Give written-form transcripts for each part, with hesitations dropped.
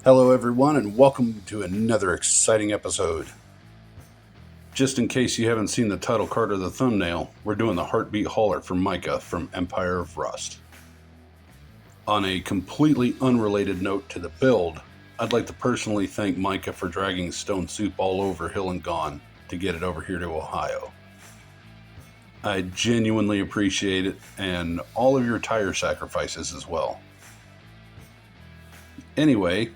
Hello, everyone, and welcome to another exciting episode. Just in case you haven't seen the title card or the thumbnail, we're doing the Heartbeat Hauler for Micah from Empire of Rust. On a completely unrelated note to the build, I'd like to personally thank Micah for dragging stone soup all over Hill and Gone to get it over here to Ohio. I genuinely appreciate it, and all of your tire sacrifices as well. Anyway,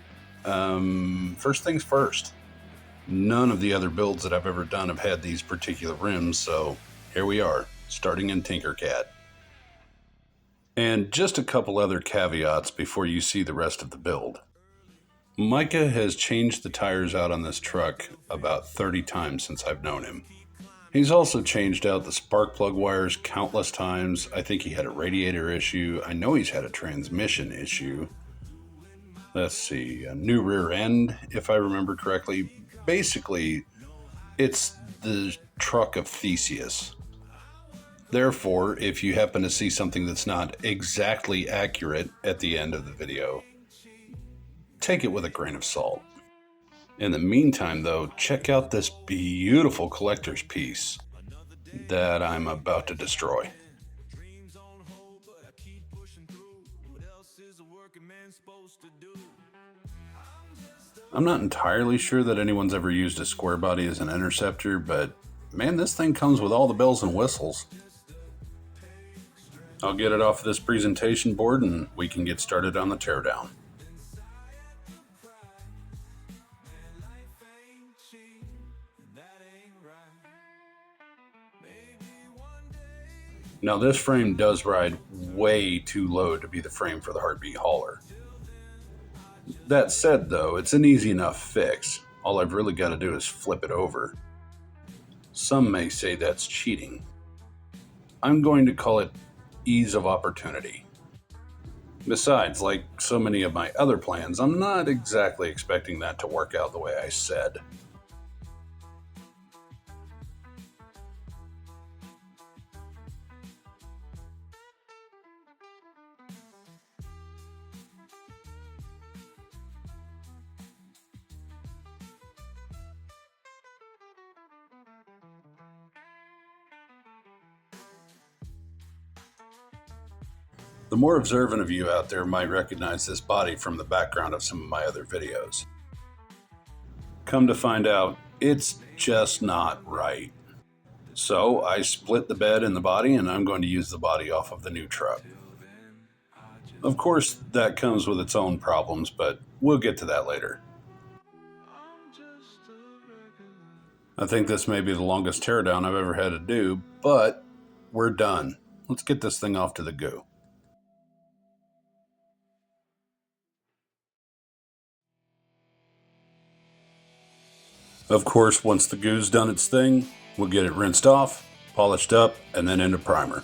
first things first. None of the other builds that I've ever done have had these particular rims, so here we are, starting in Tinkercad. And just a couple other caveats before you see the rest of the build. Micah has changed the tires out on this truck about 30 times since I've known him. He's also changed out the spark plug wires countless times. I think he had a radiator issue. I know he's had a transmission issue. Let's see, a new rear end, if I remember correctly. Basically, it's the truck of Theseus. Therefore, if you happen to see something that's not exactly accurate at the end of the video, take it with a grain of salt. In the meantime, though, check out this beautiful collector's piece that I'm about to destroy. I'm not entirely sure that anyone's ever used a square body as an interceptor, but man, this thing comes with all the bells and whistles. I'll get it off this presentation board and we can get started on the teardown. Now this frame does ride way too low to be the frame for the Heartbeat Hauler. That said though, it's an easy enough fix. All I've really got to do is flip it over. Some may say that's cheating. I'm going to call it ease of opportunity. Besides, like so many of my other plans, I'm not exactly expecting that to work out the way I said. The more observant of you out there might recognize this body from the background of some of my other videos. Come to find out, it's just not right. So I split the bed and the body, and I'm going to use the body off of the new truck. Of course, that comes with its own problems, but we'll get to that later. I think this may be the longest teardown I've ever had to do, but we're done. Let's get this thing off to the goo. Of course, once the goo's done its thing, we'll get it rinsed off, polished up, and then into primer.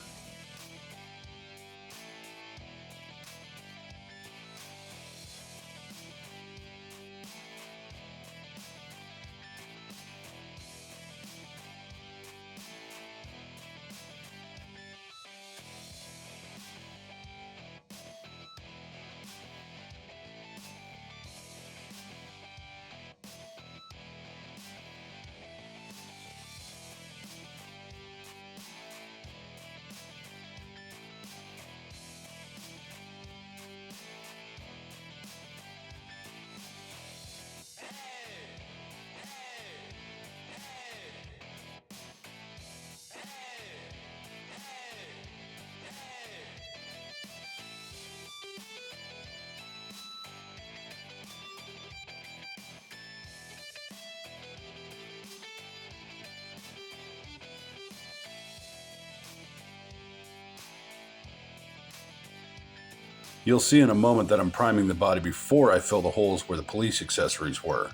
You'll see in a moment that I'm priming the body before I fill the holes where the police accessories were.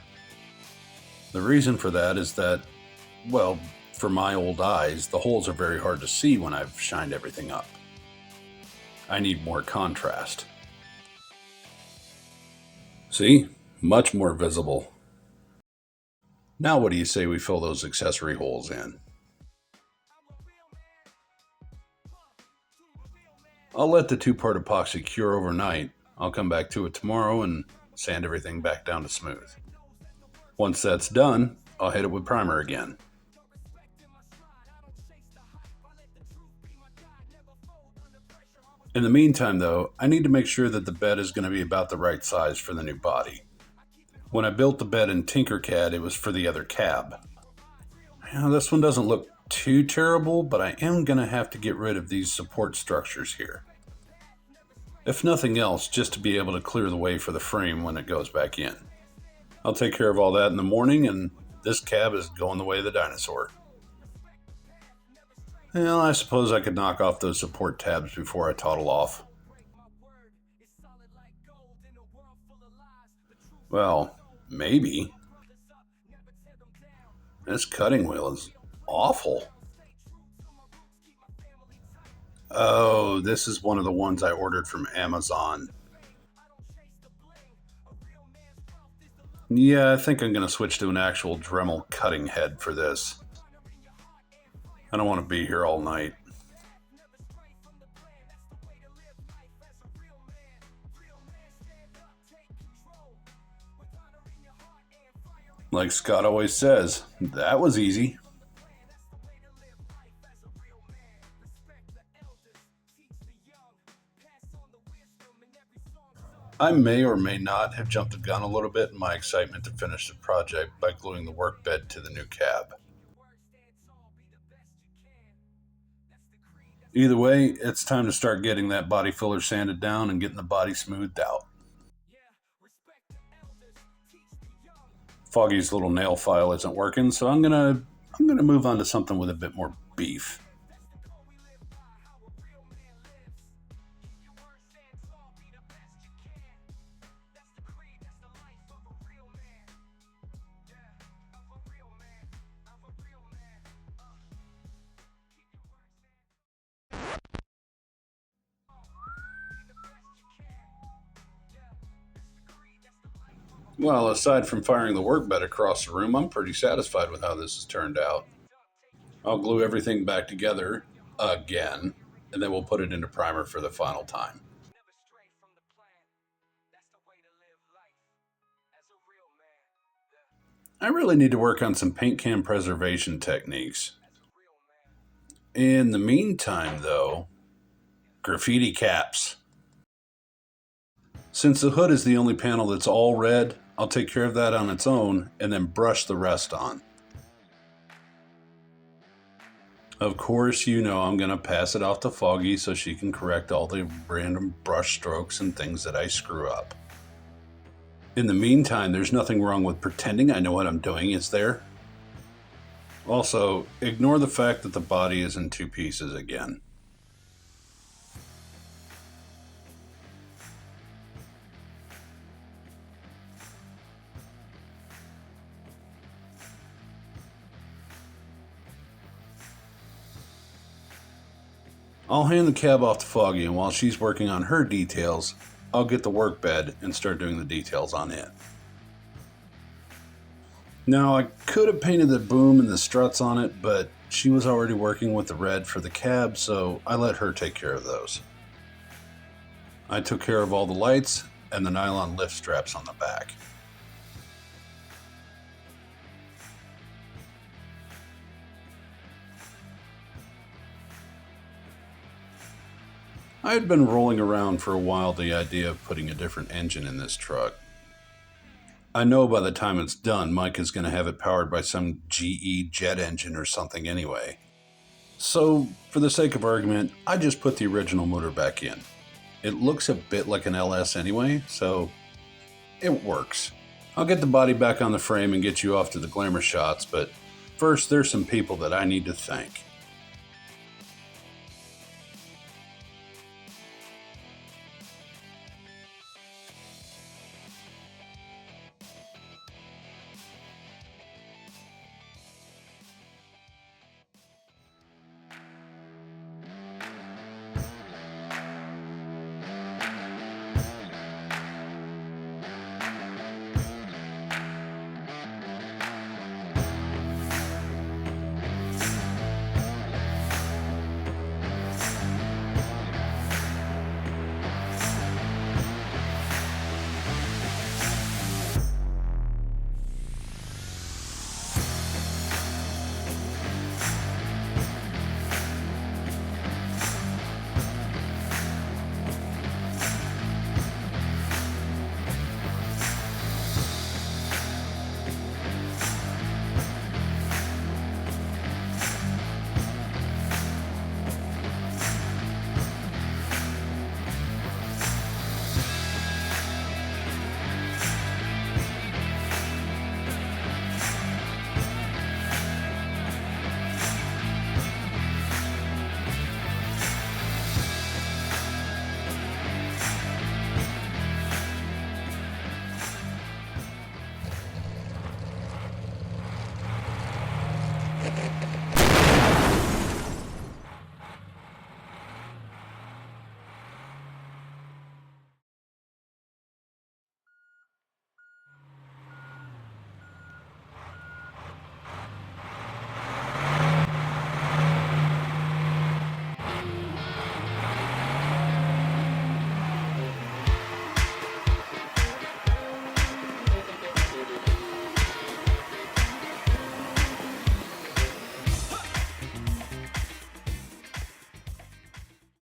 The reason for that is that, well, for my old eyes, the holes are very hard to see when I've shined everything up. I need more contrast. See? Much more visible. Now what do you say we fill those accessory holes in? I'll let the two-part epoxy cure overnight. I'll come back to it tomorrow and sand everything back down to smooth. Once that's done, I'll hit it with primer again. In the meantime, though, I need to make sure that the bed is going to be about the right size for the new body. When I built the bed in Tinkercad, it was for the other cab. Now, this one doesn't look too terrible, but I am going to have to get rid of these support structures here. If nothing else, just to be able to clear the way for the frame when it goes back in. I'll take care of all that in the morning, and this cab is going the way of the dinosaur. Well, I suppose I could knock off those support tabs before I toddle off. Well, maybe. This cutting wheel is awful. Oh, this is one of the ones I ordered from Amazon. Yeah, I think I'm going to switch to an actual Dremel cutting head for this. I don't want to be here all night. Like Scott always says, that was easy. I may or may not have jumped the gun a little bit in my excitement to finish the project by gluing the work bed to the new cab. Either way, it's time to start getting that body filler sanded down and getting the body smoothed out. Foggy's little nail file isn't working, so I'm gonna move on to something with a bit more beef. Well, aside from firing the work bed across the room, I'm pretty satisfied with how this has turned out. I'll glue everything back together again, and then we'll put it into primer for the final time. I really need to work on some paint can preservation techniques. In the meantime, though, graffiti caps. Since the hood is the only panel that's all red, I'll take care of that on its own and then brush the rest on. Of course, you know I'm going to pass it off to Foggy so she can correct all the random brush strokes and things that I screw up. In the meantime, there's nothing wrong with pretending I know what I'm doing, is there? Also, ignore the fact that the body is in two pieces again. I'll hand the cab off to Foggy, and while she's working on her details, I'll get the work bed and start doing the details on it. Now, I could have painted the boom and the struts on it, but she was already working with the red for the cab, so I let her take care of those. I took care of all the lights and the nylon lift straps on the back. I had been rolling around for a while the idea of putting a different engine in this truck. I know by the time it's done, Micah's going to have it powered by some GE jet engine or something anyway. So, for the sake of argument, I just put the original motor back in. It looks a bit like an LS anyway, so it works. I'll get the body back on the frame and get you off to the glamour shots, but first there's some people that I need to thank.